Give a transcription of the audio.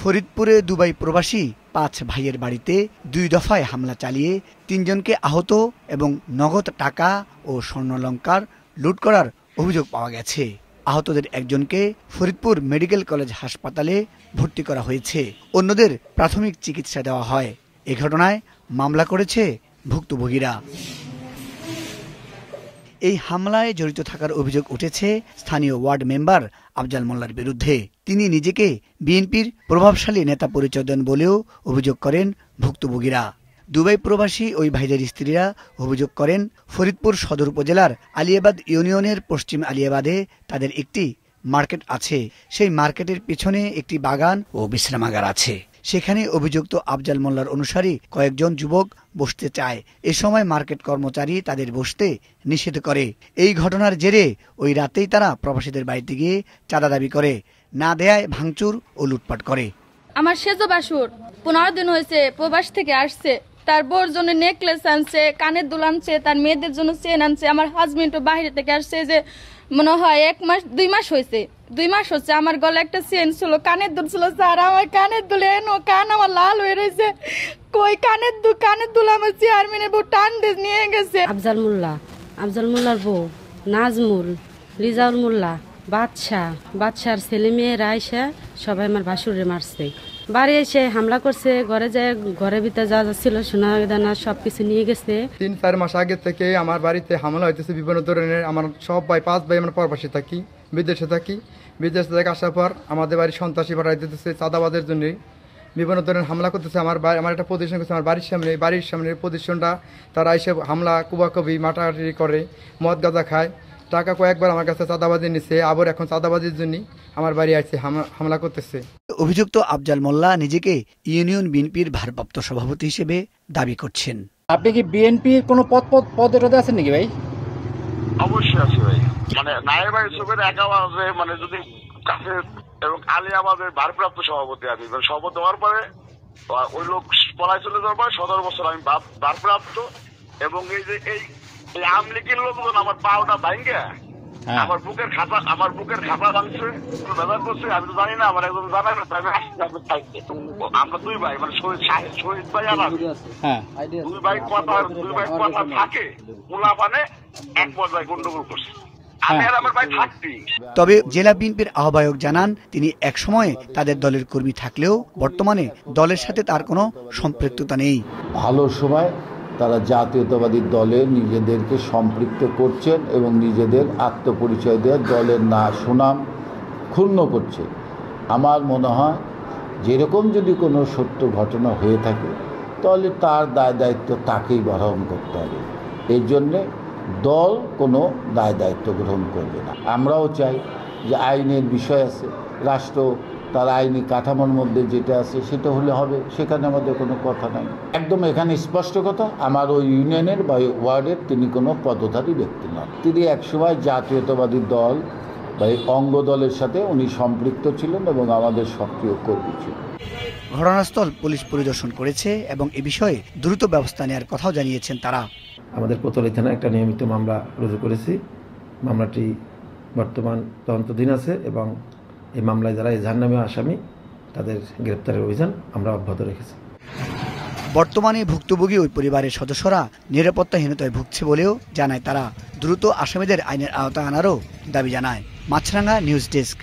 ফরিদপুরে দুবাই প্রবাসী 5 ভাইয়ের বাড়িতে 2 দফায় হামলা চালিয়ে 3 জনকে আহত এবং নগদ টাকা ও স্বর্ণালংকার লুট করার অভিযোগ পাওয়া গেছে। আহতদের একজনকে ফরিদপুর মেডিকেল কলেজ হাসপাতালে ভর্তি করা হয়েছে, অন্যদের প্রাথমিক চিকিৎসা দেওয়া হয়। এ ঘটনায় মামলা করেছে ভুক্তভোগীরা। এই হামলায় জড়িত থাকার অভিযোগ উঠেছে স্থানীয় ওয়ার্ড মেম্বার আফজাল মোল্লার বিরুদ্ধে। তিনি নিজেকে বিএনপির প্রভাবশালী নেতা পরিচয় দেন বলেও অভিযোগ করেন ভুক্তভোগীরা। দুবাই প্রবাসী ওই ভাইদের স্ত্রীরা অভিযোগ করেন, ফরিদপুর সদর উপজেলার আলিয়াবাদ ইউনিয়নের পশ্চিম আলিয়াবাদে তাদের একটি মার্কেট আছে। সেই মার্কেটের পিছনে একটি বাগান ও বিশ্রামাগার আছে। সেখানে অভিযুক্ত আফজাল মোল্লার অনুসারী কয়েকজন যুবক বসতে চায়। এ সময় মার্কেট কর্মচারী তাদের বসতে নিষেধ করে। এই ঘটনার জেরে ওই রাতেই তারা প্রবাসীদের বাড়িতে গিয়ে চাঁদা দাবি করে, না দেয়ায় ভাঙচুর ও লুটপাট করে। আমার সেজো বাসুর 15 দিন হয়েছে প্রবাস থেকে আসছে। তার বোর জন্য নেকলেস আনছে, কানের দুল আনছে, তার মেয়েদের জন্য চেন আনছে। আমার হাজবেন্ডও বাইরে থেকে আসছে, যে মনে হয় 2 মাস হয়েছে। 2 মাস হচ্ছে। আমার গলে একটা চেন ছিল, কানের দুল ছিল। স্যার আমার কানের দুল এনো, কান আমার লাল হয়ে রয়েছে। কই কানের দুল আমার চেয়ারম্যানের বউ টান দিয়ে নিয়ে গেছে। আফজাল মোল্লার বউ নাজমুল, রিজাউল মোল্লা, বাদশার ছেলে মেয়েরা এসে সবাই আমার বাসুরে মারছে। বাড়ি এসে হামলা করছে, ঘরের ভিতরে যা ছিল সোনা দানা সবকিছু নিয়ে গেছে। 3-4 মাস আগে থেকে আমার বাড়িতে হামলা হইতেছে বিভিন্ন ধরনের। আমার সব ভাই 5 ভাই আমরা প্রবাসী থাকি, বিদেশে থাকি। বিদেশ থেকে আসার পর আমাদের বাড়ি সন্ত্রাসী পাঠাই দিতেছে চাঁদাবাদের জন্য। বিভিন্ন ধরনের হামলা করতেছে। আমার একটা প্রতিষ্ঠান করছে আমার বাড়ির সামনে প্রতিষ্ঠানটা, তারা এসে হামলা কুবাকবি মাটামাটি করে, মদ গাঁজা খায়। টাকা কয়েকবার আমার কাছে চাঁদাবাজি নিচ্ছে, আবার এখন চাঁদাবাজির জন্য আমার বাড়ি আসছে হামলা করতেছে। অভিযুক্ত আফজাল মোল্লা নিজেকে ইউনিয়ন বিএনপির ভারপ্রাপ্ত সভাপতি হিসেবে দাবি করছেন। আপনি কি বিএনপির কোনো পদে আছেন নাকি ভাই? অবশ্যই আছে ভাই। মানে নায়েব ইউসুফের একাবাজে মানে যদি কাছে এবং আলিয়াবাদের ভারপ্রাপ্ত সভাপতি আমি, সভাপতি হওয়ার পরে ওই লোক পলাই চলে যাওয়ার পরে 17 বছর আমি ভারপ্রাপ্ত। এবং এই যে এই আমলিগের লোকজন আমার পাওটা ভাঙ্গে আমার বুকের খাতা ভাঙছে, ব্যবহার করছে। আমি তো জানি না, আমার একজন জানাই না। আমরা 2 ভাই, মানে শহীদ ভাই আর 2 ভাই কথা থাকে মুলাপানে এক পর্যায়ে গন্ডগোল করছে। তবে জেলা বিএনপির আহ্বায়ক জানান, তিনি একসময় তাদের দলের কর্মী থাকলেও বর্তমানে দলের সাথে তার কোনো সম্পৃক্ততা নেই। ভালো সময় তারা জাতীয়তাবাদী দলে নিজেদেরকে সম্পৃক্ত করছেন এবং নিজেদের আত্মপরিচয় দিয়ে দলের সুনাম ক্ষুণ্ণ করছে। আমার মনে হয় যেরকম যদি কোনো সত্য ঘটনা হয়ে থাকে তাহলে তার দায়িত্ব তাকেই গ্রহণ করতে হবে। এর জন্যে দল কোনো দায়িত্ব গ্রহণ করবে না। আমরাও চাই যে আইনের বিষয় আছে, রাষ্ট্র তার আইনি কাঠামোর মধ্যে যেটা আছে সেটা হলে হবে, সেখানে আমাদের কোনো কথা নাই। একদম এখানে স্পষ্ট কথা, আমার ওই ইউনিয়নের বা ওয়ার্ডের তিনি কোনো পদধারী ব্যক্তি নন। তিনি একসময় জাতীয়তাবাদী দল বা অঙ্গ দলের সাথে উনি সম্পৃক্ত ছিলেন এবং আমাদের সক্রিয় কর্মী ছিলেন। ঘটনাস্থল পুলিশ পরিদর্শন করেছে এবং এ বিষয়ে দ্রুত ব্যবস্থা নেওয়ার কথাও জানিয়েছেন তারা। আমাদের কোতোয়ালি থানায় একটা নিয়মিত মামলা রুজু করেছি। মামলাটি বর্তমান তদন্তাধীন আছে এবং এই মামলায় যারা এজাহার নামে আসামি তাদের গ্রেপ্তারের অভিযান আমরা অব্যাহত রেখেছি। বর্তমানে ভুক্তভোগী ওই পরিবারের সদস্যরা নিরাপত্তাহীনতায় ভুগছে বলেও জানায় তারা। দ্রুত আসামিদের আইনের আওতায় আনারও দাবি জানায়। মাছরাঙ্গা নিউজ ডেস্ক।